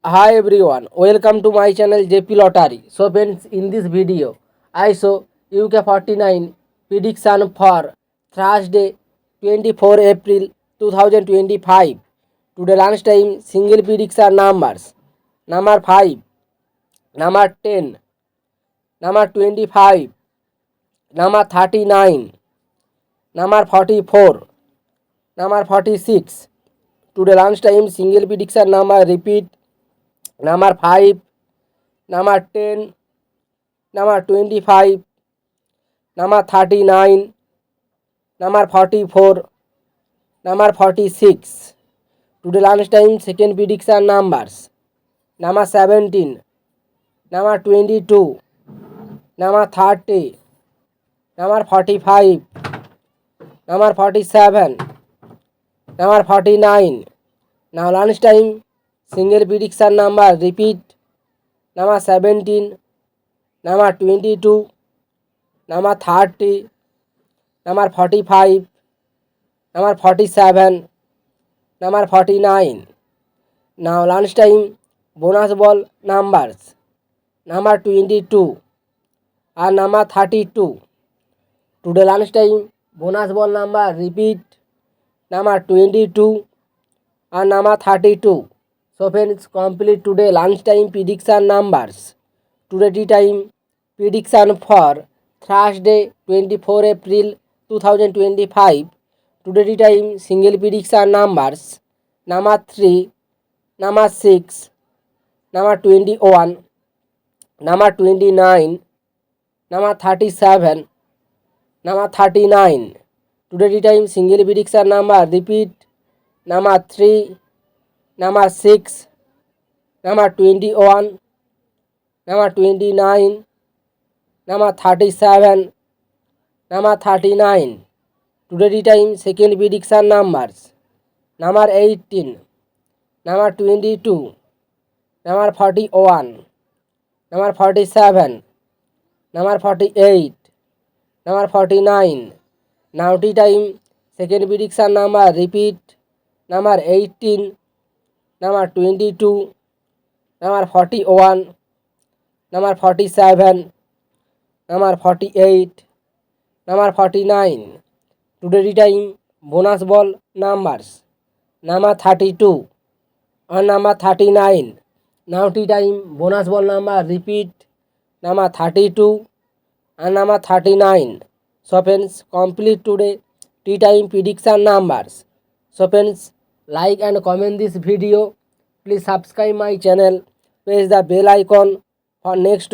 Hi everyone, welcome to my channel JP Lottery. So friends, in this video, I show UK49 prediction for Thursday 24 April 2025. Today lunchtime single prediction numbers. Number 5, number 10, number 25, number 39, number 44, number 46. Today lunchtime single prediction number repeat number 5, number 10, number 25, number 39, number 44, number 46. Today lunchtime second prediction numbers. Number 17, number 22, number 30, number 45, number 47, number 49. Now lunchtime single prediction number repeat number 17, number 22, number 30, number 45, number 47, number 49. Now lunchtime bonus ball numbers number 22 and number 32. Today lunchtime bonus ball number repeat number 22 and number 32. So friends, complete today lunchtime prediction numbers. Today tea time prediction for Thursday 24 April 2025. Today tea time single prediction numbers number 3, number 6, number 21, number 29, number 37, number 39. Today tea time single prediction number repeat number 3, number 6, number 21, number 29, number 37, number 39. Today tea time second prediction numbers number 18, number 22, number 41, number 47, number 48, number 49. Now tea time second prediction number repeat number 18, number 22, number 41, number 47, number 48, number 49. Today tea time bonus ball numbers number 32 and number 39. Now tea time bonus ball number repeat number 32 and number 39. So friends, complete today tea time prediction numbers. So friends, like and comment this video. Please subscribe my channel. Press the bell icon for next